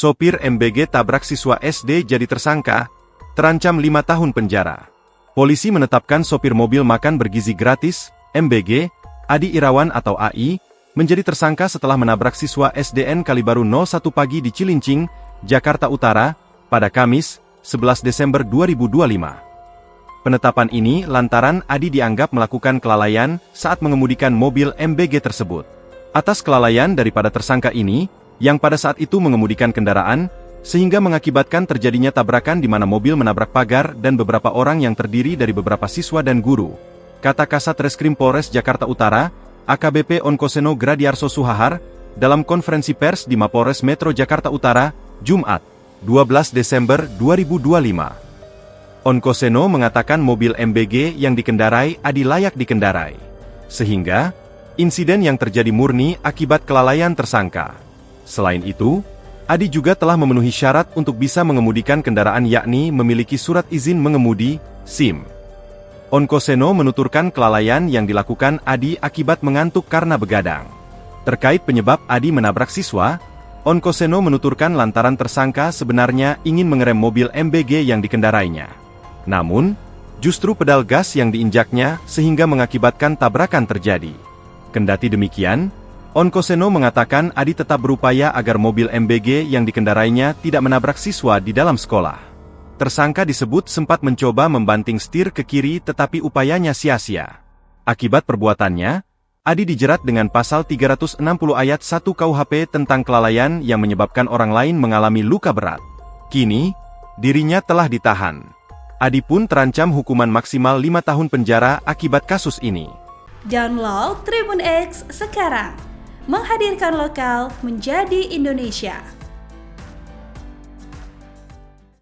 Sopir MBG tabrak siswa SD jadi tersangka, terancam 5 tahun penjara. Polisi menetapkan sopir mobil makan bergizi gratis, MBG, Adi Irawan atau AI, menjadi tersangka setelah menabrak siswa SDN Kalibaru 01 pagi di Cilincing, Jakarta Utara, pada Kamis, 11 Desember 2025. Penetapan ini lantaran Adi dianggap melakukan kelalaian saat mengemudikan mobil MBG tersebut. Atas kelalaian daripada tersangka ini, yang pada saat itu mengemudikan kendaraan, sehingga mengakibatkan terjadinya tabrakan di mana mobil menabrak pagar dan beberapa orang yang terdiri dari beberapa siswa dan guru. Kata Kasat Reskrim Polres Jakarta Utara, AKBP Onkoseno Gradiarso Suhahar, dalam konferensi pers di Mapolres Metro Jakarta Utara, Jumat, 12 Desember 2025. Onkoseno mengatakan mobil MBG yang dikendarai Adi layak dikendarai. Sehingga, insiden yang terjadi murni akibat kelalaian tersangka. Selain itu, Adi juga telah memenuhi syarat untuk bisa mengemudikan kendaraan yakni memiliki surat izin mengemudi, SIM. Onkoseno menuturkan kelalaian yang dilakukan Adi akibat mengantuk karena begadang. Terkait penyebab Adi menabrak siswa, Onkoseno menuturkan lantaran tersangka sebenarnya ingin mengerem mobil MBG yang dikendarainya. Namun, justru pedal gas yang diinjaknya sehingga mengakibatkan tabrakan terjadi. Kendati demikian, Onkoseno mengatakan Adi tetap berupaya agar mobil MBG yang dikendarainya tidak menabrak siswa di dalam sekolah. Tersangka disebut sempat mencoba membanting setir ke kiri tetapi upayanya sia-sia. Akibat perbuatannya, Adi dijerat dengan pasal 360 ayat 1 KUHP tentang kelalaian yang menyebabkan orang lain mengalami luka berat. Kini, dirinya telah ditahan. Adi pun terancam hukuman maksimal 5 tahun penjara akibat kasus ini. Download Tribun X sekarang. Menghadirkan lokal menjadi Indonesia.